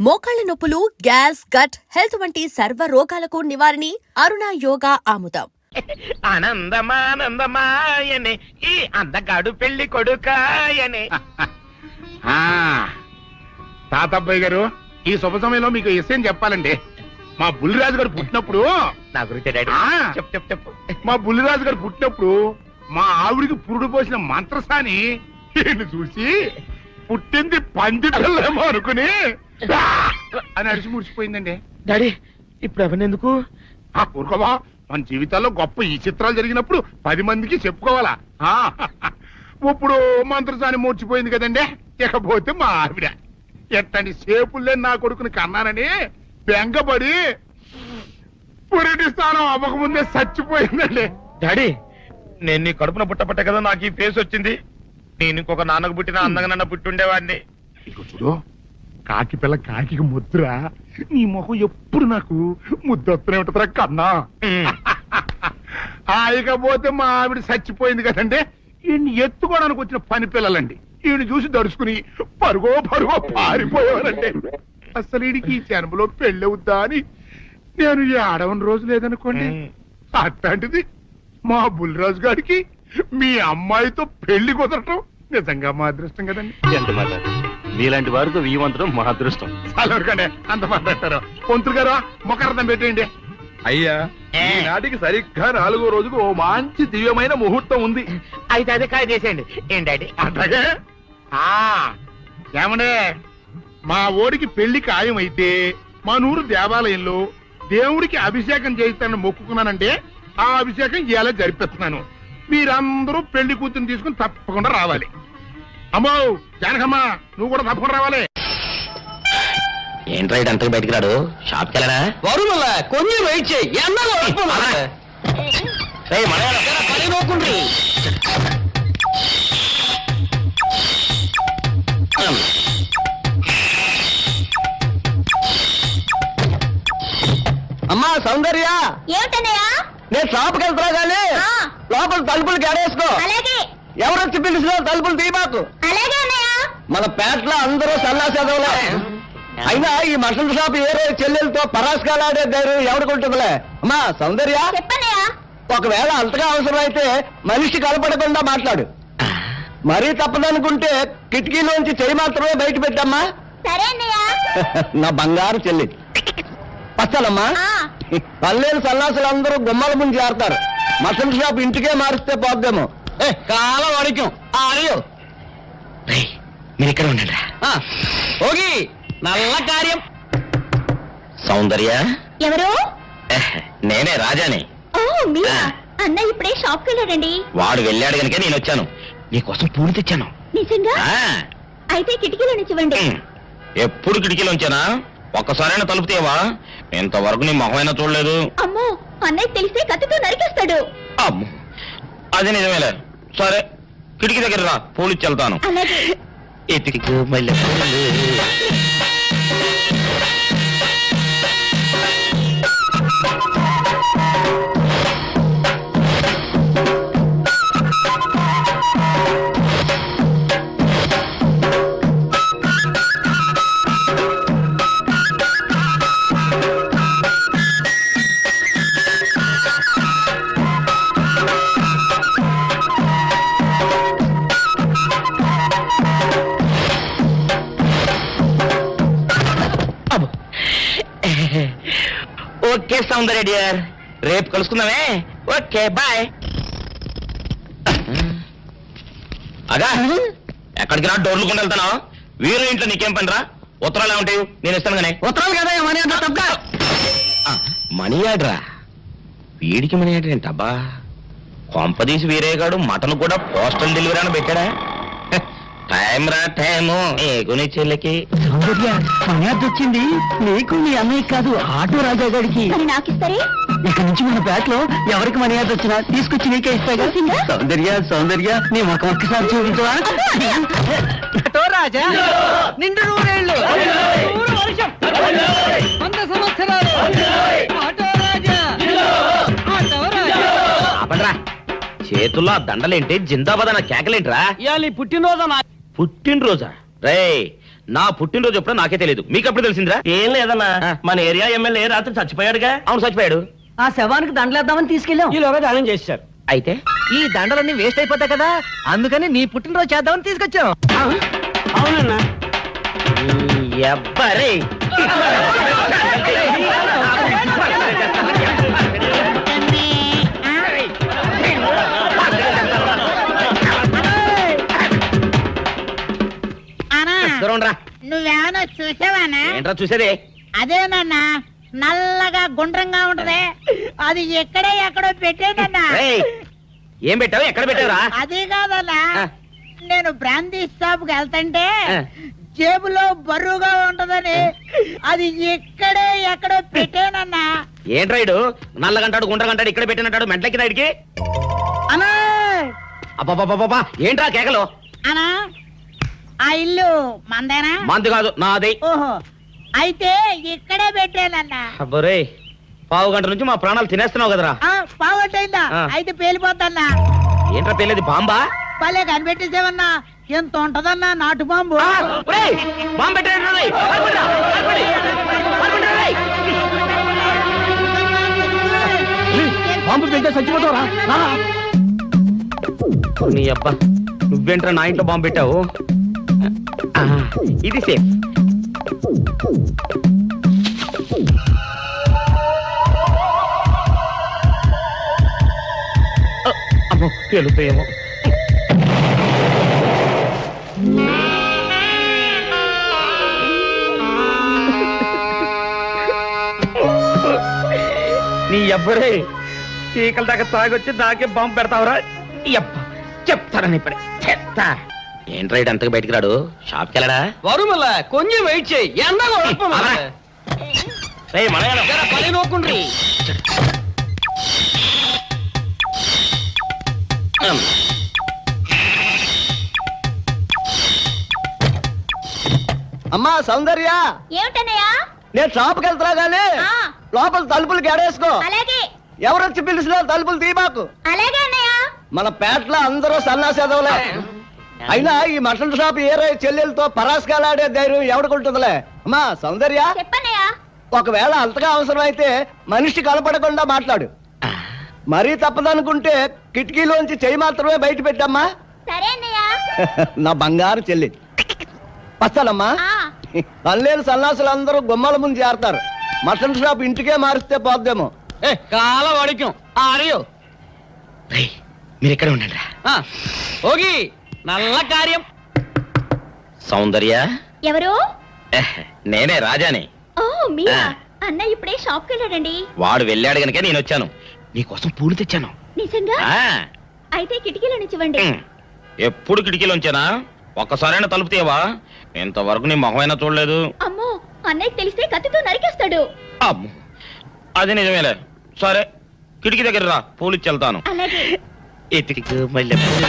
మోకాళ్ల నొప్పులు, gas, gut health వంటి సర్వ రోగాలకు నివారణి అరుణ యోగా ఆముదం. ఆనందమానందమాయనే ఈ అందగాడు పెళ్లి కొడుకాయనే. తాతబ్బాయి గారు, ఈ శుభ సమయంలో మీకు విషయం చెప్పాలండి. మా బుల్లిరాజు గారు పుట్టినప్పుడు నా గురించి డాడీ చెప్పు చెప్పు చెప్పు. మా బుల్లిరాజు గారు పుట్టినప్పుడు మా ఆవిడికి పురుడు పోసిన మంత్రసాని చూసి పుట్టింది పంది పిల్లేమో అనుకుని అని అడిచి ముడిచిపోయిందండి. డాడీ ఇప్పుడు ఎవరినెందుకు? ఊరుకోవా, మన జీవితాల్లో గొప్ప ఈ చిత్రాలు జరిగినప్పుడు 10 మందికి చెప్పుకోవాలా. ఇప్పుడు మంత్రసాని మూర్చిపోయింది కదండి. ఇకపోతే మా ఆవిడ ఎట్టండి సేపుల్లే నా కొడుకుని కన్నానని బెంగపడి పురిటి స్థానం అవ్వకముందే చచ్చిపోయిందండి. డాడీ నేను నీ కడుపున పుట్టపట్ట కదా నాకు ఈ ఫేస్ వచ్చింది. నేను ఇంకొక నాన్నకు పుట్టిన అందంగా నన్ను పుట్టి ఉండేవాడిని. ఇక చూడు, కాకి పిల్ల కాకి ముద్దురా, నీ మొహం ఎప్పుడు నాకు ముద్దొస్తూనే ఉంటుందిరా కన్నా. ఇకపోతే మా ఆవిడ చచ్చిపోయింది కదండి. ఈయన్ని ఎత్తుకోవడానికి వచ్చిన పని పిల్లలండి ఈయన చూసి దడుచుకుని పరుగో పారిపోయేవారండి. అసలు ఈడికి ఈ జన్మలో పెళ్ళవుద్దా అని నేను ఈ ఆడవని రోజు లేదనుకోండి. అట్లాంటిది మా బుల్లిరాజు గారికి మీ అమ్మాయితో పెళ్లి కుదరటం నిజంగా మా అదృష్టం కదండి. ఎంత మాట, మీలాంటి వారితో వీయమంతరం మా అదృష్టం. చాలవరగానే అంత మాట్లాడతారు. పొంతులు గారు మొకరదం పెట్టేయండి. అయ్యా, ఈనాటికి సరిగ్గా 4వ రోజుకు ఓ మంచి దివ్యమైన ముహూర్తం ఉంది. అయితే అదే కాయ చేసేయండి. ఏం డాడీ? అట్లాగే ఏమనే, మా ఓడికి పెళ్లి ఖాయమైతే మా నూరు దేవాలయంలో దేవుడికి అభిషేకం చేయిస్తానని మొక్కుకున్నానంటే ఆ అభిషేకం ఇలా జరిపిస్తున్నాను. మీరందరూ పెళ్లి కూతురు తీసుకుని తప్పకుండా రావాలి. అమ్మో జానకమ్మ, నువ్వు కూడా తప్పకుండా రావాలి. ఏంట్రా అంతకు బయటికి రాడు? షాప్కి వెళ్ళరా? కొంచెం వెయిట్ చేయి. అమ్మా సౌందర్య, ఏమిటన్నయ్యా? నేను షాప్కి వెళ్తున్నా కానీ లోపల తలుపులు గడేసుకో. అలాగే. ఎవరొచ్చి పిలిచినా తలుపులు తీయబాకు. అలాగే అన్నయ్య. మన పేటలో అందరూ సన్నాసేదవులే. అయినా ఈ మటన్ షాప్ ఏ రోజు చెల్లెలతో పరాస్కాలాడే ధైర్యం ఎవరికుంటుందిలే. అమ్మా సౌందర్య, చెప్పన్నయ్యా. ఒకవేళ అంతగా అవసరమైతే మనిషి కలపడకుండా మాట్లాడు. మరీ తప్పదనుకుంటే కిటికీలోంచి చెయ్యి మాత్రమే బయట పెట్టమ్మా. సరే అన్నయ్య. నా బంగారు చెల్లి. పచ్చలమ్మా, పల్లెలు సన్నాసులు అందరూ గుమ్మల ముందు చేరతారు. మటన్ షాప్ ఇంటికే మారిస్తే పోద్దేమో. కాలం అడిగాం అడియో. మీరు ఇక్కడ ఉండండి. ఓగి నల్ల కార్యం. సౌందర్య, ఎవరు? నేనే రాజాని. ఓ మీరా? అన్న ఇప్పుడే షాప్కి వెళ్ళాడండి. వాడు వెళ్ళాడు కనుక నేను వచ్చాను. నీకోసం పూలు తెచ్చాను. నిజంగా? అయితే కిటికీలో నుంచి ఇవ్వండి. ఎప్పుడు కిటికీలో ఉంచానా? ఒక్కసారైనా తలుపు తీయవా? ఇంతవరకు నీ మొహమైనా చూడలేదు. అమ్మో, అన్నయ్య తెలిస్తే కత్తితో నరికేస్తాడు. అమ్మో, అది నిజమేలే. సరే, కిటికీ దగ్గర రా, పూలు ఇచ్చి వెళ్తాను. అలాగే. ఎతికి మళ్ళీ ఓకే సౌందర్య డియర్, రేపు కలుసుకుందామే. Okay bye. అగా ఎక్కడికి రా, డోర్లు కొండ వెళ్తానా? వీరు ఇంట్లో నీకేం పని రా? ఉత్తరాలు ఏముంటాయి? నేను ఇస్తాను కానీ. ఉత్తరాలు కదా మనీ ఆర్డర్ తప్ప. మనీ ఆర్డరా? వీడికి మనీ ఆర్డర్ ఏంటబ్బా? కొంపదీసి వీరేగాడు మటన్ కూడా పోస్టల్ డెలివరీ అని పెట్టాడా? టైం రా టైము నీకు నీ చెల్లెకి. సౌందర్య, మర్యాద వచ్చింది నీకు నీ అన్నయ్య కాదు, ఆటో రాజా గారికి. మరి నాకు ఇస్తారే? ఇక్కడి నుంచి మన పేటలో ఎవరికి మర్యాద వచ్చినా తీసుకొచ్చి నీకే ఇస్తాగా. సౌందర్య సౌందర్య, నీ ముఖం ఒక్కసారి చూపించవా? ఆటో రాజా నిండు నూరేళ్ళు, వర్షం 100 సంవత్సరాలు. ఆటో రాజా, ఆటో రాజా. ఆపండ్రా, చేతుల్లో దండలేంటి? జిందాబాద్ అన్న కేకలేంట్రా? ఇవాళ పుట్టినరోజు. పుట్టినరోజా? రే, నా పుట్టినరోజు ఎప్పుడో నాకే తెలియదు మీకు ఎప్పుడు తెలిసిందిరా? ఏం లేదన్నా ఆ. మన ఏరియా ఎమ్మెల్యే రాత్రి చచ్చిపోయాడుగా. అవును చచ్చిపోయాడు. ఆ శవానికి దండలేద్దామని తీసుకెళ్ళాం. ఈలోగా దానం చేశారు. అయితే ఈ దండలన్నీ వేస్ట్ అయిపోతాయి కదా, అందుకని నీ పుట్టినరోజు చేద్దామని తీసుకొచ్చాం. అవునన్నా. ఎవ్వరే అనా దూరం రా. నువ్వేమన్నా చూసావానా? ఏంట్రా చూసేది? అదేనన్నా నల్లగా గుండ్రంగా ఉంటది, అది ఎక్కడో పెట్టేదన్నా. ఏయ్, ఏం పెట్టావు? ఎక్కడ పెట్టావురా? అది కాదన్నా, ఆ. నేను బ్రాందీ షాప్ కి వెళ్తుంటే ఆ. జేబులో బరువుగా ఉంటదని అది ఎక్కడో పెట్టేనన్నా. ఏంట్రా ఇడు నల్లగంటాడు గుండ్రగంటాడు ఇక్కడ పెట్టినట్టాడు మెంట్లకి నాయుడికి? అనా అబ్బాబాబాబా ఏంట్రా కేకలు? అనా ఆ ఇల్లు మందేనా? మంది కాదు నాది. ఓహో, అయితే ఇక్కడే పెట్టేనన్నా. అబ్బరే, పావు గంట నుంచి మా ప్రాణాలు తినేస్తున్నావు కదరా. పావట్టయిందా? ఆ. అయితే పేలిపోతాన్నా. ఏంట్రా పెళ్ళేది? బాంబా? భలే కనిపెట్టేసేవన్నా, ఎంత ఉంటదన్నా నాటు బాంబు. ఆ, ఒరేయ్, బాంబు పెట్టాడు రోయ్. పడుకుంటా, పడుకోండి, పడుకుంటా రోయ్. బాంబు పెడితే చచ్చిపోతావరా? నీ అబ్బా, నువ్వేంట్రా నా ఇంట్లో బాంబు పెట్టావు? ఆ, ఇది సేఫ్. అమ్మో పేలుతాయేమో. నీ అబ్బరే, చీకల దాకా తాగొచ్చి నాకే బాంబు పెడతావురా? అబ్బ చెప్తారని ఇప్పుడే చెప్తా. ఏంట్రా ఇటు అంతగా బయటికి రాడు? షాప్కి వెళ్ళడా? వరుమల కొంచెం వెయిట్ చేయి. అవరా. ఏయ్, మనగాడు. పని నోకుండ్రి. అమ్మా సౌందర్య, ఏమిటన్నయ్యా? నేను షాప్కి వెళ్తున్నా గానీ ఆ. లోపల తలుపులు గడేసుకో. అలాగే ఎవరొచ్చి పిలిచినా తలుపులు తీమాకు. అలాగే అన్నయ్య. మన పేటలో అందరూ సన్నాసేదవులే. అయినా ఈ మటన్ షాప్ ఏరే చెల్లెలతో పరాస్కాలాడే ధైర్యం ఎవడుకుంటుందిలే. అమ్మా సౌందర్య, చెప్పన్నయ్య. ఒకవేళ అంతగా అవసరమైతే మనిషి కలపడకుండా మాట్లాడు. మరీ తప్పదనుకుంటే కిటికీలోంచి చెయ్యి మాత్రమే బయట పెట్టమ్మా. సరే అన్నయ్య. నా బంగారు చెల్లి. వస్తానమ్మా. ఆ. పనిలేని సన్నాసులు అందరూ గుమ్మల ముందు చేరతారు. మటన్ షాప్ ఇంటికే మారిస్తే పోద్దేమో. కాల వడికం ఆరియో. రేయ్, మీరు ఇక్కడే ఉండండి. ఓగి నల్ల కార్యం. సౌందర్య, ఎవరు? నేనే రాజాని. ఓ మీరా? ఆ. అన్నయ్య ఇప్పుడే షాప్కి వెళ్ళాడండి. వాడు వెళ్ళాడు గనుక నేను వచ్చాను. నీకోసం పూలు తెచ్చాను. నిజంగా? ఆ, అయితే కిటికీలో నుంచి ఇవ్వండి. ఎప్పుడు కిటికీలోంచేనా? ఒక్కసారైనా తలుపు తీయవా? ఇంతవరకు నీ మొహమైనా చూడలేదు. అమ్మో, అన్నయ్యకి తెలిస్తే కత్తితో నరికేస్తాడు. అమ్మో, అది నిజమేలే. సరే, కిటికీ దగ్గర రా, పూలు ఇచ్చి వెళ్తాను. అలాగే. ఎతికి మల్లె పూలు.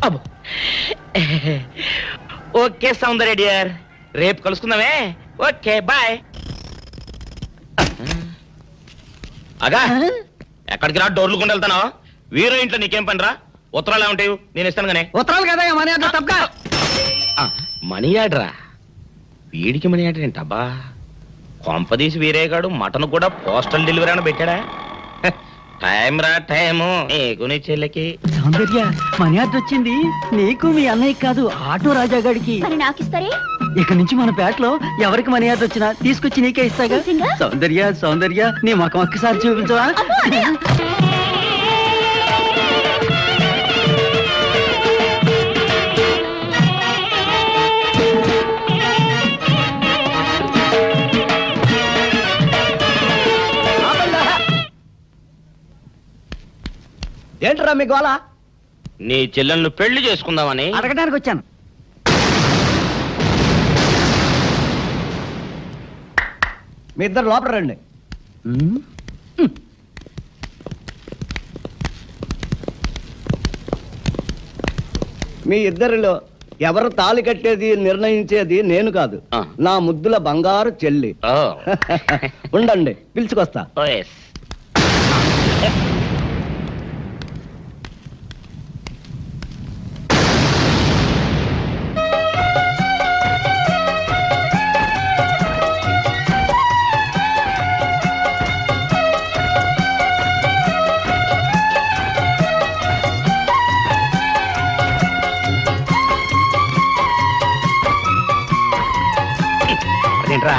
అబ్బో. ఓకే సౌందర్య డియర్, రేపు కలుసుకుందామే. Okay bye. అగా ఎక్కడికి రా? డోర్లు కొండ వెళ్తానా? వీరో ఇంట్లో నీకేం పని రా? ఉత్తరాలు ఏమంటాయి? నేను ఇస్తాను గానే. ఉత్తరాలు కదా మనీ అంత తప్ప. మనీ ఆర్డరా? వీడికి మనీ ఆర్డర్ ఏంటబ్బా? కొంపదీసి వీరేగాడు మటన్ కూడా పోస్టల్ డెలివరీ అని పెట్టాడా? టైం రా టైము నీకు నీ చెల్లెకి. సౌందర్య, మనీ ఆర్డర్ వచ్చింది. నీకు మీ అన్నయ్య కాదు, ఆటో రాజా గాడికి. మరి నాకు ఇస్తారే? ఇక నుంచి మన పేటలో ఎవరికి మనీ ఆర్డర్ వచ్చినా తీసుకొచ్చి నీకే ఇస్తాగా. నిజంగా? సౌందర్య సౌందర్య, నీ ముఖం ఒక్కసారి చూపించవా? అబ్బో, అన్నయ్య. ఏంట్రా మీ గోళ? నీ చెల్లెళ్ళు పెళ్లి చేసుకుందామని. అడగడానికి వచ్చాను. మీ ఇద్దరు లోపల రండి. మీ ఇద్దరిలో ఎవరు తాళి కట్టేది నిర్ణయించేది నేను కాదు, ఆ. నా ముద్దుల బంగారు చెల్లి. ఓ ఉండండి, పిలుచుకొస్తా. ఓ ఎస్. అదేంట్రా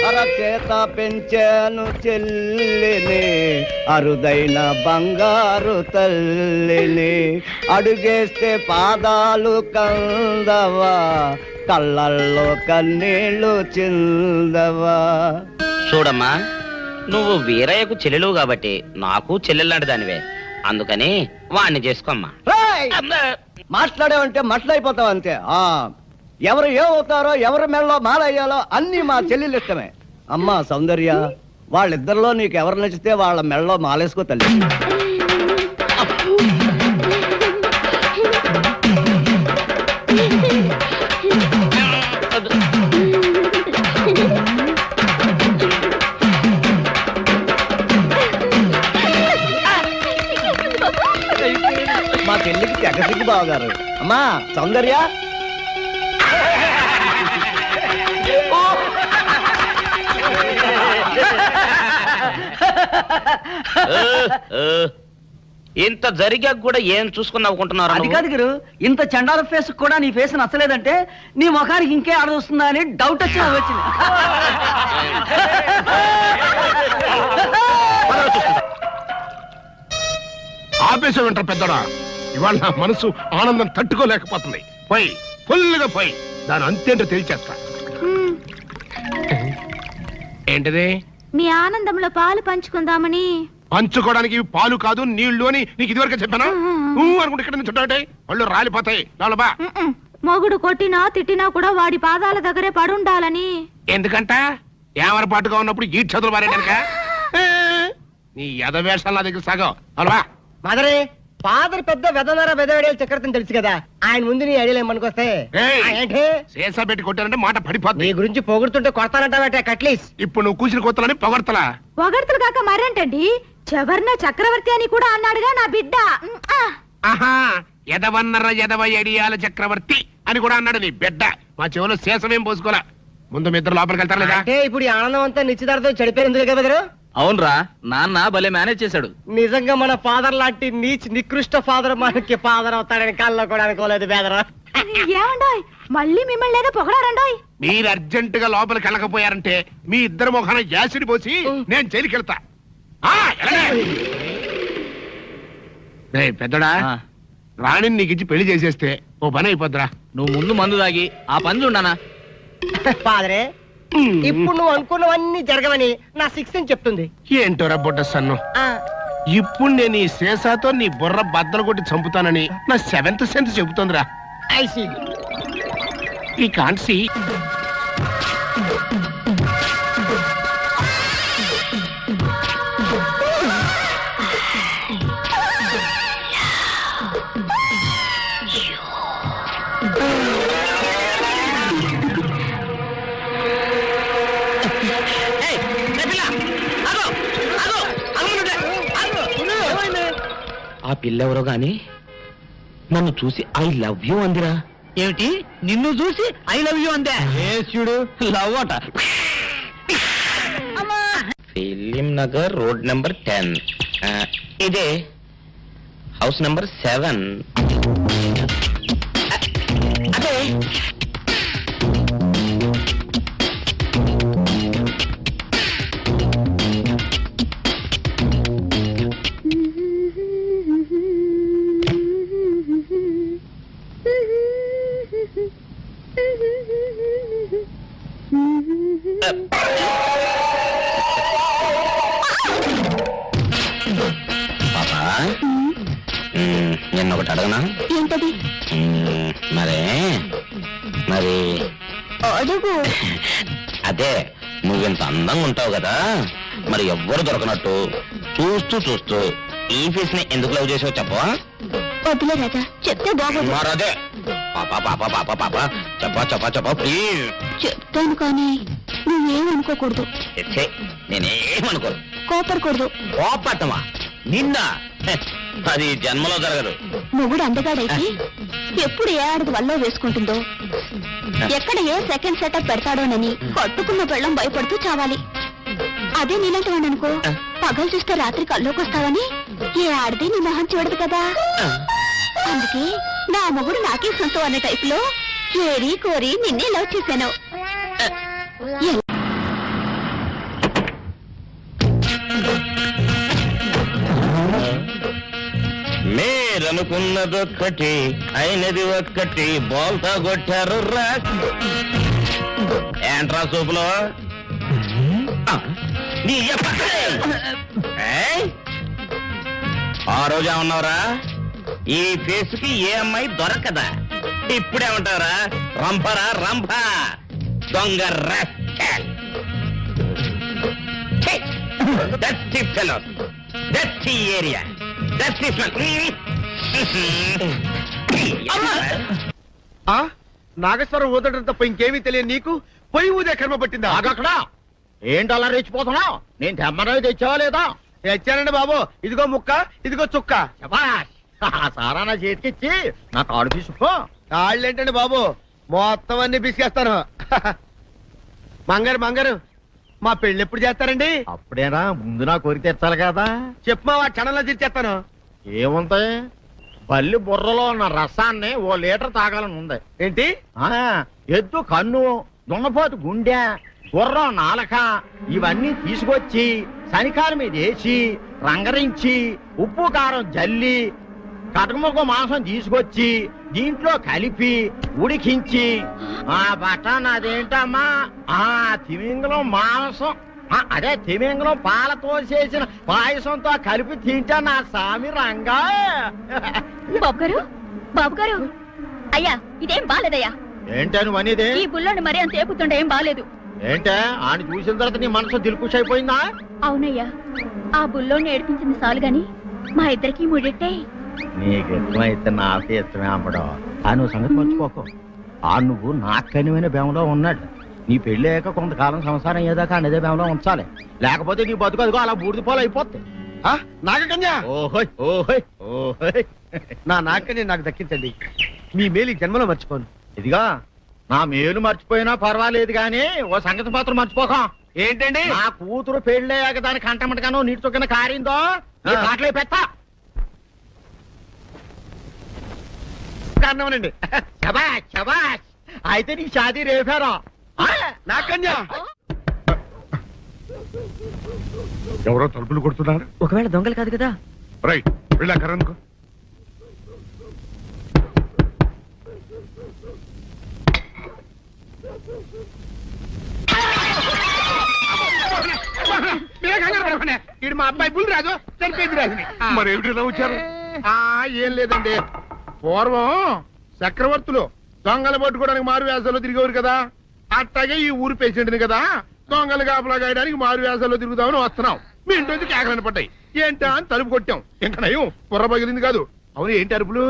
అరచేత పెంచాను చెల్లిని, అరుదైన బంగారు తల్లిని. అడుగేస్తే పాదాలు కందవా, కళ్ళల్లో కన్నీళ్ళు చిందవా. చూడమ్మా, నువ్వు వీరయ్యకు చెల్లెలు కాబట్టి నాకు చెల్లెల్లాంటి దానివే, అందుకని వాణ్ణి చేసుకోమ్మా. రేయ్! మాట్లాడావంటే మట్లయిపోతావు అంతే. ఎవరు ఏమవుతారో, ఎవరి మెడలో మాలయ్యాలో అన్ని మా చెల్లెలు ఇష్టమే. అమ్మా సౌందర్య, వాళ్ళిద్దరిలో నీకు ఎవరు నచ్చితే వాళ్ళ మెడలో మాలేసుకో తల్లి. మా చెల్లికి తెగ సిగ్గు బావగారు. అమ్మా సౌందర్య, ఇంత జరిగాక కూడా ఏం చూసుకుని నవ్వుకుంటున్నారు అది కాదు గురు, ఇంత చండాల ఫేస్ కూడా నీ ఫేస్ నచ్చలేదంటే నీ ముఖానికి ఇంకే ఆడదొస్తుందా అని డౌట్ వచ్చి వచ్చింది. ఆపేసే వింటారు పెద్దడా, ఇవాళ నా మనసు ఆనందం తట్టుకోలేకపోతుంది. పోయి ఫుల్గా పోయి దాని అంతేంటో తెలిచేస్తా. ఏంటిది? మీ ఆనందంలో పాలు పంచుకుందామని. పంచుకోవడానికి ఇవి పాలు కాదు నీళ్లు అని నీకు ఇదివరకే చెప్పానా? నువ్వు అనుకుంటే ఇక్కడ నుంచి చుట్టాటే వాళ్ళు రాలిపోతాయి. లోపల మొగుడు కొట్టినా తిట్టినా కూడా వాడి పాదాల దగ్గరే పడుండాలని. ఎందుకంట ఏమరపాటుగా ఉన్నప్పుడు ఈ చదువులు మారేడానిక? నీ యథవేషాలు నా దగ్గర సాగం. అలవా మదరే ఫాదర్ పెద్ద వెదనర వెదవేడేలు చక్రవర్తిని తెలుసు కదా, ఆయన ముందు నీ ఐడియా ఏమనుకొస్తే ఏంటి శేషా పెట్టి కొట్టానంటే మాట నీ పడిపోతుంది. గురించి పొగుడుతుంటే కొడతానంటావటే కట్లీస్. ఇప్పుడు నువ్వు కూసిన కొత్తలని పొగడతలా? పొగడ్తలు కాక మరేంటండి, చెవర్న చక్రవర్తి అని కూడా అన్నాడుగా నా బిడ్డ. ఆహా, ఎదవన్నర ఎదవ ఎడియాల చక్రవర్తి అని కూడా అన్నాడు నీ బిడ్డ. మా చెవులో శేషమేం పోసుకోలే. ముందు మీ ఇద్దరు లోపలికి వెళ్తారు లేదా? అంటే ఇప్పుడు ఈ ఆనందం అంతా నిశ్చితార్థం చెడిపోయింది కదా బెదరు. అవునరా, నాన్న భలే మేనేజ్ చేశాడు. నిజంగా మన ఫాదర్ లాంటి నీచ్ నికృష్ట ఫాదర్ మనకి ఫాదర్ అవుతాడని కళ్ళలో కూడా అనుకోలేదు బెదరు. ఏమండోయ్, మళ్ళీ మిమ్మల్ని ఏదో పొగడారండోయ్. మీరు అర్జెంట్ గా లోపలికి వెళ్ళకపోయారంటే మీ ఇద్దరు మొఖాన యాసిడ్ పోసి నేను జైలుకి వెళ్తా. పెద్దడా, రాణిని నీకు ఇచ్చి పెళ్లి చేసేస్తే ఓ పని అయిపోద్రా. నువ్వు ముందు మందు తాగి ఆ పని చూడనా. ఫాదరే, ఇప్పుడు నువ్వు అనుకున్నవన్నీ జరగవని నా సిక్స్ అని చెప్తుంది. ఏంటోరా బుడ్డ సన్ను, ఇప్పుడు నేను ఈ శేషాతో నీ బుర్ర బద్దలు కొట్టి చంపుతానని నా సెవెంత్ సెన్స్ చెబుతోందిరా. I see. ఈ కాన్సీ ఆ పిల్లెవరో గాని నన్ను చూసి ఐ లవ్ యూ అందిరా. ఏమిటి, నిన్ను చూసి ఐ లవ్ యూ అందే? లవ్ అట. Film Nagar road number 10. ఇదే హౌస్ నెంబర్ 7. అదే నిన్న ఒకటి అడగనా? ఏంటది? మరే మరి అడుగు. అదే నువ్వింత అందంగా ఉంటావు కదా, మరి ఎవ్వరు దొరకనట్టు చూస్తూ చూస్తూ ఈ ఫేస్ ని ఎందుకు లవ్ చేసావు చెప్పవా? వద్దులే రాజా, చెప్తే బాగోదు. మరదే పాపా పాపా పాపా పాపా చెప్పా చెప్పా చెప్పా ప్లీజ్. చెప్తాను కానీ నువ్వేమనుకోకూడదు. నేనేమనుకోను. కోపడకూడదు. కోపట్టమా నిన్న? అది జన్మలో జరగదు. మొగుడు అందగాడైతే ఎప్పుడు ఏ ఆడది వల్ల వేసుకుంటుందో, ఎక్కడ ఏ సెకండ్ సెటప్ పెడతాడోనని కట్టుకున్న పెళ్ళం భయపడుతూ చావాలి. అదే నీలాంటి వాడు అనుకో, పగలు చూస్తే రాత్రి కల్లోకి వస్తావని ఏ ఆడది నీ మొహం చూడదు కదా. అందుకే నా మొగుడు నాకే సొంతం అనే టైప్ లో ఏరి కోరి నిన్నే లవ్ చేశాను. మీరనుకున్నదొక్కటి అయినది ఒక్కటి బోల్తా కొట్టారు రా. ఏంట్రా సూపులో ఆ రోజు ఏమన్నావురా? ఈ ఫేస్ కి ఏ అమ్మాయి దొరకదా. ఇప్పుడేమంటావురా? రంపరా రంప దొంగ rascal. ఛీ! Dirty fellows, dirty area, dirty smell. Nageswaram ఊదటం తప్ప ఇంకేమీ తెలియదు నీకు. పొయ్యి ఊదే కర్మ పట్టిందా? అక్కడ ఏంటి అలా రెచ్చిపోతున్నావు? నేను తెమ్మనవి తెచ్చావా లేదా? తెచ్చానండి బాబు. ఇదిగో ముక్క, ఇదిగో చుక్క. శభాష్. ఆ సారా నా చేతికిచ్చి నా కాడు తీసుకో. కాళ్ళేంటండి బాబు, మొత్తం అన్ని బిసికేస్తాను. మంగారు మంగారు, మా పెళ్లి ఎప్పుడు చేస్తారండి? అప్పుడేనా ముందు నా కోరిక తెచ్చాలి కదా. చెప్పు మా క్షణంలో తీర్చేస్తాను. ఏముంటాయి? బల్లి బుర్రలో ఉన్న రసాన్ని ఓ లీటర్ తాగాలని ఉంది. ఏంటి? ఎద్దు కన్ను, దున్నపోతు గుండె, గుర్రం నాలక ఇవన్నీ తీసుకొచ్చి శనికాల మీద వేసి రంగరించి ఉప్పు కారం జల్లి కటకముక్క మాంసం తీసుకొచ్చి దీంట్లో కలిపి ఉడికించి ఆ బటన్ అదేంటమ్మా తిమింగలం మాంసం అదే తిమింగలం పాలతో చేసిన పాయసంతో కలిపి తింటా నా సామి రంగా. బాబు గారు, అయ్యా ఇదేం బాలేదయ్యా. ఏంటా నువ్వు అనేది? ఈ బుల్లోని మరీ అంత ఏపుతుండే ఏం బాలేదు. ఏంటే ఆయన చూసిన తర్వాత నీ మనసు దిల్కుష్ అయిపోయిందా? అవునయ్యా, ఆ బుల్లోని ఏడిపించింది చాలు గాని మా ఇద్దరికి ముడిట్టే. నీకు ఇష్టమైతే నాకే ఇష్టమే అమ్మడం. ఆ నువ్వు సంగతి మర్చిపోకు. ఆ నువ్వు నాకనివైన బేమలో ఉన్నాడు. నీ పెళ్లి అయ్యాక కొంతకాలం సంసారం ఏదాకా అనేదే బేమలో ఉంచాలి. లేకపోతే నీ బతుకు అదిగో అలా బూడిద పోలు అయిపోతుంది. నాగకన్యా, ఓహోయ్ ఓహోయ్ ఓహోయ్. నా నాగకన్య నాకు దక్కించండి. మీ మేలు ఈ జన్మలో మర్చిపోను. ఇదిగా నా మేలు మర్చిపోయినా పర్వాలేదు గాని ఓ సంగతి మాత్రం మర్చిపోకం. ఏంటండి? నా కూతురు పెళ్ళయ్యాక దాని కంటమటగానో నీటి చొక్కన కారిందో కాట్లే పెట్టా. కారణమనండి. శబాష్ శబాష్. అయితే నీ షాదీ రేపారా? నాగకన్యా, ఎవరో తలుపులు కొడుతున్నారు. ఒకవేళ దొంగలు కాదు కదా. రైట్, వెళ్ళా కరణ్కు. ఇది మా అబ్బాయి బుల్ రాజు చనిపోయింది రాజుని. మరి ఏమిటిలా వచ్చారు? ఏం లేదండి, పూర్వం చక్రవర్తులు దొంగలు పట్టుకోవడానికి మారు వేసాల్లో తిరిగేవారు కదా. అట్టాగే ఈ ఊరు పేషెంట్ని కదా దొంగలు కాపలా గాయడానికి మారు వేసాల్లో తిరుగుదామని వస్తున్నాం. మీ ఇంటి నుంచి కేకలని పడ్డాయి. ఏంటా అని తలుపు కొట్టాం. ఇంకా నయం బుర్ర పగిలింది కాదు. అవును, ఏంటి అరుపులు?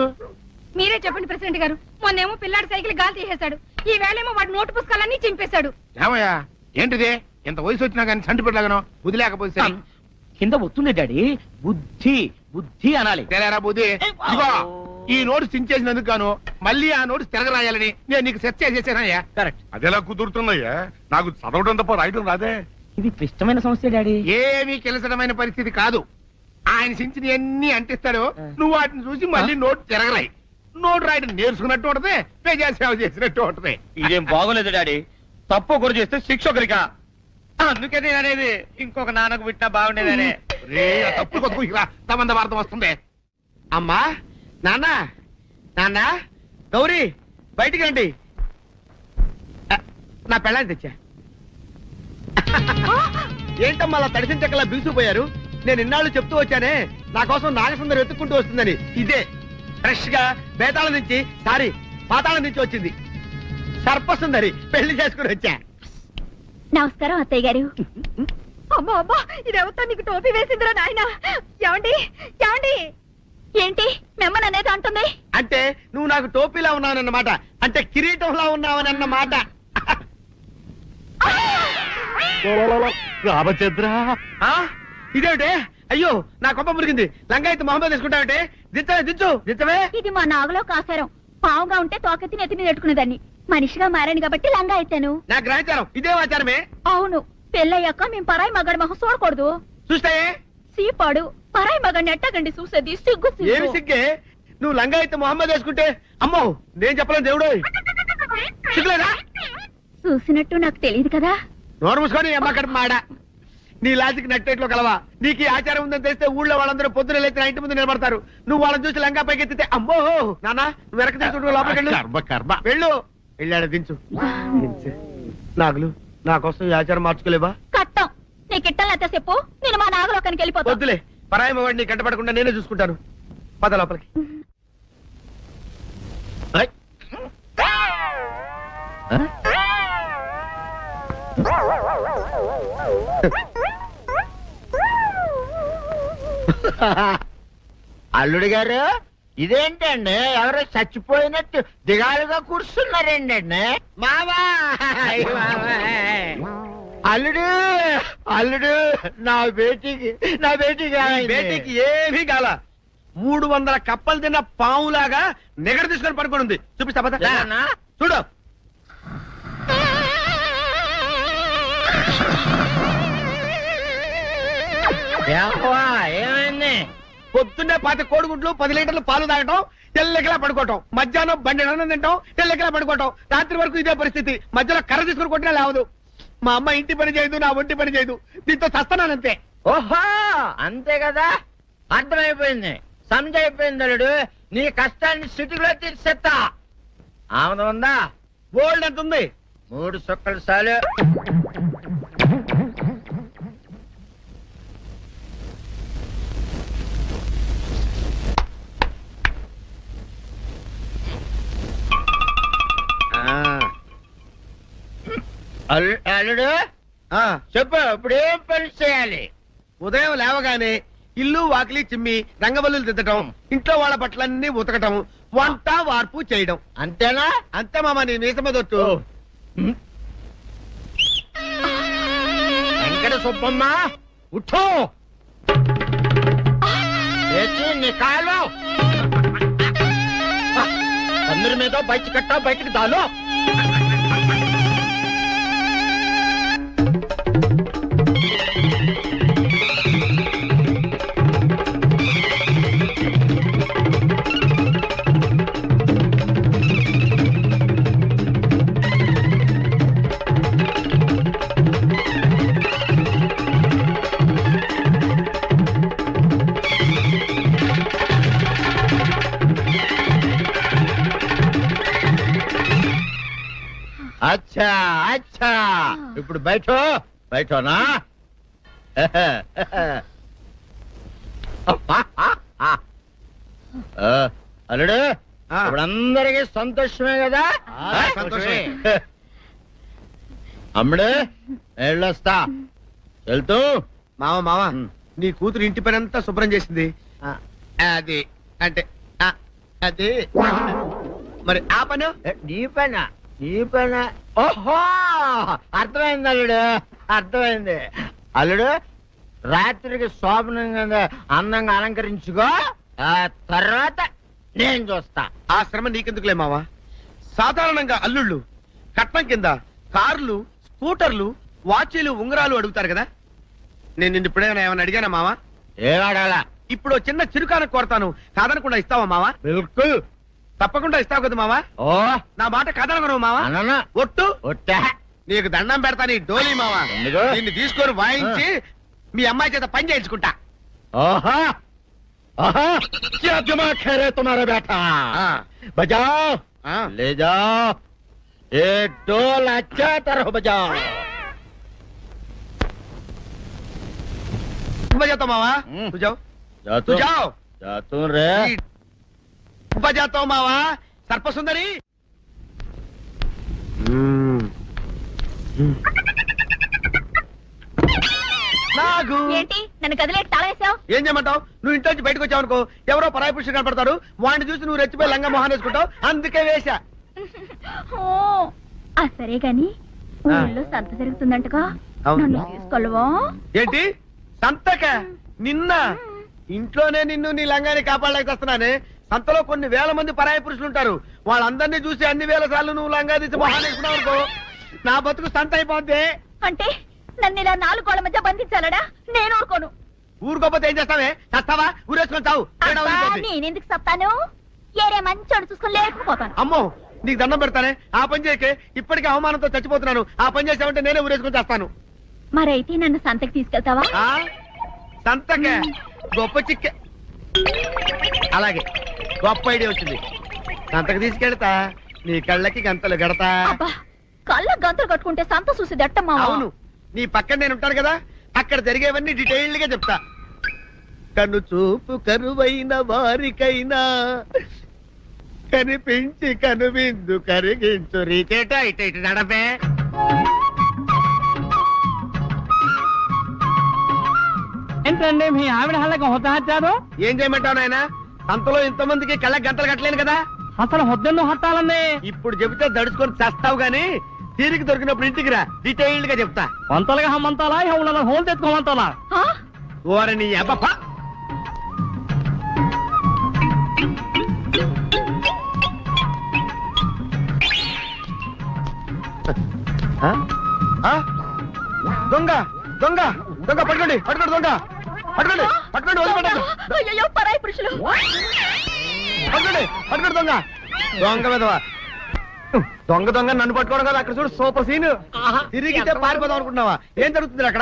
మీరే చెప్పండి ప్రెసిడెంట్ గారు. మొన్నేమో పిల్లాడి సైకిల్ గాలి తీసేశాడు, ఈ వేళేమో వాడి నోటు పుస్తకాలన్నీ చింపేశాడు. ఏమయ్యా ఏంటిదే? ఇంత వయసు వచ్చినా కానీ సంటి పెట్టలాగనో బుద్ధి లేకపోతే సరే. కింద వస్తుంది డాడీ. బుద్ధి బుద్ధి అనాలి. తెలేరా బుద్ధి? ఇదిగో ఈ నోటు చించేసినందుకు గాను మళ్ళీ ఆ నోటు తిరగరాయాలని నేను నీకు సెట్ చేసేసానయ్యా. కరెక్ట్. అదెలా కుదురుతున్నాయ్యా? నాకు చదవడం తప్ప రాయడం రాదే. ఇది క్లిష్టమైన సమస్య డాడీ. ఏమీ కిలసడమైన పరిస్థితి కాదు. ఆయన చించిన ఎన్ని అంటిస్తాడో నువ్వు వాటిని చూసి మళ్ళీ నోటు తిరగరాయి. నోటు రాయడం నేర్చుకున్నట్టు ఉంటది, ప్రజాసేవ చేసినట్టు ఉంటది. ఇదేం బాగోలేదు డాడీ. తప్పు ఒకరు చేస్తే శిక్ష ఒకరికా? అందుకే నేను అనేది ఇంకొక నాన్నకు పుట్టినా బాగుండేదనే. తప్పుడు కొద్దుకు ఇలా సంబంధ వార్త వస్తుంది. అమ్మా, నాన్న, నాన్న, గౌరీ బయటికి రండి. నా పెళ్ళాన్ని తెచ్చా. ఏంటమ్మా అలా తడిసిన చెక్కలా బిగుసిపోయారు? నేను ఇన్నాళ్ళు చెప్తూ వచ్చానే నా కోసం నాగసుందరం వెతుక్కుంటూ వస్తుందని. ఇదే ఫ్రెష్ గా బేతాళం నుంచి పాతాళం నుంచి వచ్చింది. సర్పసుందరి పెళ్లి చేసుకుని వచ్చా. నమస్కారం అత్తయ్య గారు. అమ్మా అమ్మా ఇదేవతో నీకు టోపీ వేసిందిరా నాయన. ఏమండి ఏమండి ఏంటి మిమ్మల్ని అనేది అంటుంది? అంటే నువ్వు నాకు టోపీలా ఉన్నావన్నమాట, అంటే కిరీటంలా ఉన్నావనన్నమాట. రామచంద్ర ఇదేమిటే? అయ్యో నా కొప్ప మురిగింది. లంగాయత్ మొహమ్మద్ తీసుకుంటావంటే దించవే. ఇది మా నాగులో కాసారం. పావుగా ఉంటే తోకెత్తి నెత్తిని నెట్టుకునేదాన్ని. మనిషిగా మారాను కాబట్టి లంగా అయితాను. నా గ్రహచారం ఇదే ఆచారమే. అవును, పెళ్ళయ్యాక మేము పరాయి మగాడి మొహం చూడకూడదు. చూస్తాయే సీపాడు పరాయి మగాడిని ఎట్టగండి చూసేది. సిగ్గు ఏమి సిగ్గే? నువ్వు లంగాయత్ మొహమ్మద్ వేసుకుంటే అమ్మో నేను చెప్పలేను దేవుడు. సిగ్గులేదా? చూసినట్టు నాకు తెలియదు కదా. నోరు మూసుకొని అమ్మ కడుపు మాడ. నీ లాజిక్ నట్టేట్లో కలవా? నీకు ఈ ఆచారం ఉందని తెలిస్తే ఊళ్ళో వాళ్ళందరూ పొద్దున లేచి నా ఇంటి ముందు నిలబడతారు. నువ్వు వాళ్ళని చూసి లంగా పైకి ఎత్తితే అమ్మో నాన్న నువ్వు వెనక తీసుకుంటూ లోపలికి కర్మ వెళ్ళు. వెళ్ళాడు దించు. నాగులు నా కోసం ఈ ఆచారం మార్చుకోలేవా? కట్టం నీకు ఇట్టలేత చెప్పు. నేను మా నాగలోకానికి వెళ్ళిపోతా. వద్దులే, పరాయి వాడిని కంటపడకుండా నేనే చూసుకుంటాను. పద లోపలికి. అల్లుడు గారు ఇదేంటండి ఎవరో చచ్చిపోయినట్టు దిగాలుగా కూర్చున్నారేంటండి? మావా అల్లుడు అల్లుడు నా బేటీకి బేటీకి ఏమీ కాల. 300 కప్పలు తిన్న పావులాగా నిగడ తీసుకొని పడుకొని ఉంది. చూపిస్తా పద. లేదన్నా? చూడు. ఏమైంది? పొద్దున్నే 10 కోడిగుడ్లు 10 లీటర్లు పాలు తాగటం, తెల్లకిలా పడుకోవటం. మధ్యాహ్నం బండి అన్నం తింటాం, తెల్లకిలా పడుకోవటం. రాత్రి వరకు ఇదే పరిస్థితి. మధ్యలో కర్ర తీసుకుని కొట్టినా లేవదు. మా అమ్మ ఇంటి పని చేయదు, నా ఒంటి పని చేయదు. దీంతో చస్తున్నానంతే. ఓహో అంతే కదా, అర్థమైపోయింది, సమజైపోయింది. అల్లుడు నీ కష్టాన్ని సిటీలో తీర్చేస్తా. ఆమె ఉందా? గోల్డ్ ఎంత ఉంది? 3 సుక్కలు చాలు. అల్లుడు చెప్పు, ఇప్పుడు ఏం పని చేయాలి? ఉదయం లేవగానే ఇల్లు వాకిలి చిమ్మి రంగవల్లులు దిద్దటం, ఇంట్లో వాళ్ళ బట్టలన్నీ ఉతకటం, వంట వార్పు చేయడం. అంతేనా? అంతే మామ, నీ మీసమదొట్టు. వెంకట సుబ్బమ్మ ఉఠో, లేచి నీ కాలు అందరి మీద బయట కట్ట, బయటకు దాలో. అచ్చా అచ్చా, ఇప్పుడు బయటనా? అల్లుడు ఇప్పుడు అందరికీ సంతోషమే కదా? సంతోషమే. అమ్ముడు వెళ్ళొస్తా. వెళ్తూ మామ నీ కూతురు ఇంటి పని అంతా శుభ్రం చేసింది. అది అంటే అది మరి ఆ పను నీ పైన ఓహో అర్థమైంది అల్లుడు, అర్థమైంది. అల్లుడు రాత్రికి శోభనంగా అందంగా అలంకరించుకో, ఆ తర్వాత నేను చూస్తా. ఆ శ్రమ నీకెందుకులే మావా. సాధారణంగా అల్లుళ్ళు కట్నం కింద కార్లు, స్కూటర్లు, వాచీలు, ఉంగరాలు అడుగుతారు కదా. నేను నిన్ను ఇప్పుడేమైనా ఏమైనా అడిగానా మావా? ఏం అడగాల? ఇప్పుడు చిన్న చిరుకాన కోరతాను, కాదనకుండా ఇస్తావా మావా? బిల్కుల్ తప్పకుండా ఇస్తావు కదా మావా. ఓ నా మాట కాదనగను మావా. అన్న ఒట్టు ఒట్టా నీకు దండం పెడతా నీ డోలీ మావా. ఎందుకు? దీన్ని తీసుకొని వాయించి మీ అమ్మాయి చేత పని చేయించుకుంటా. ఓహో ఓహో क्या दिमाग है रे तुम्हारा बेटा? बजाओ ले जाओ, ये ढोल अच्छा तरह बजाओ. जाता मावा तू जाओ तू जाओ जातो रे जाता मावा सर्पसुंदरी నాగు ఏంటి నన్ను గదిలేకి తాళేసావు? ఏం చేయమంటావు? నువ్వు ఇంట్లో నుంచి బయటకు వచ్చావు అనుకో, ఎవరో పరాయి పురుషుడు కనపడతాడు, వాడిని చూసి నువ్వు రెచ్చిపోయి లంగా మొహాన్ వేసుకుంటావు, అందుకే వేశా. సరే గాని ఊళ్ళో సంత జరుగుతుందంటగా, అవును. నన్ను తీసుకెళ్ళవా? ఏంటి సంతక? నిన్న ఇంట్లోనే నిన్ను నీ లంగాన్ని కాపాడలేకొస్తున్నానే. సంతలో కొన్ని వేల మంది పరాయి పురుషులు ఉంటారు, వాళ్ళందరినీ చూసి అన్ని వేల సార్లు నువ్వు లంగా తీసి మొహాన్ వేసుకున్నావు అనుకో, నా బతుకు సంత అయిపోద్ది. అంటే నన్ను ఇలా 4 గోళ్ల మధ్య బంధించాలడా? నేను ఊరుకోను. ఊరుకోపోతే ఏం చేస్తావే? చస్తావా? ఊరేసుకొని చావు. తేడా అబ్బా, వదిలిపోద్ది. నేనెందుకు చెప్తాను? ఏరే మంచోడు చూసుకొని లేకపోతాను. అమ్మో నీకు దండం పెడతానే, ఆ పని చేయకే. ఇప్పటికే అవమానంతో చచ్చిపోతున్నాను, ఆ పని చేసావంటే నేనే ఊరేసుకొని చేస్తాను. మరైతే నన్ను సంతకి తీసుకెళ్తావా? ఆ సంతకే గొప్ప చిక్కే. అలాగే గొప్ప ఐడియా వచ్చింది. సంతకు తీసుకెళ్తా, నీ కళ్ళకి గంతలు గడతా. అబ్బా, కళ్ళ గంతలు కట్టుకుంటే సంత చూసి దట్టమ్మా. అవును, నీ పక్కన నేను ఉంటాను కదా, అక్కడ జరిగేవన్నీ డీటెయిల్డ్ గా చెప్తా. కన్ను చూపు కరువైన వారికైనా కనిపించి కనువిందు కరిగించు రీకేట ఇటు ఇటు నడపే. ఏంటండి మీ ఆవిడ హళ్ళకి హొత్తహచ్చారు? ఏం చేయమంటావు నాయన? అంతలో ఇంతమందికి కళ్ళకి గంటలు కట్టలేను కదా. అసలు హొద్దెన్ను హత్తాలండి. ఇప్పుడు చెబితే దడుచుకొని చేస్తావు గాని, తీరికి దొరికినప్పుడు ఇంటికి రా, డీటెయిల్డ్ గా చెప్తా. వంతలుగా హమ్మంతాలా ఇవ్వాల హోల్ తెచ్చుకోమంతాలా? ఆ? ఓరని అబ్బప్ప. ఆ? ఆ? దొంగ దొంగ దొంగ పట్టుకోండి పట్టుకోండి దొంగ పట్టుకోండి పట్టుకోండి వదిలిపెట్టండి. అయ్యయ్యో, పరాయి పురుషులు. పట్టుకోండి పట్టుకోండి దొంగ దొంగ విధవా. దొంగ దొంగ నన్ను పట్టుకోవడం కదా, అక్కడ చూడు సూపర్ సీన్. తిరిగితే పారిపోదాం అనుకుంటున్నావా? ఏం జరుగుతుంది అక్కడ?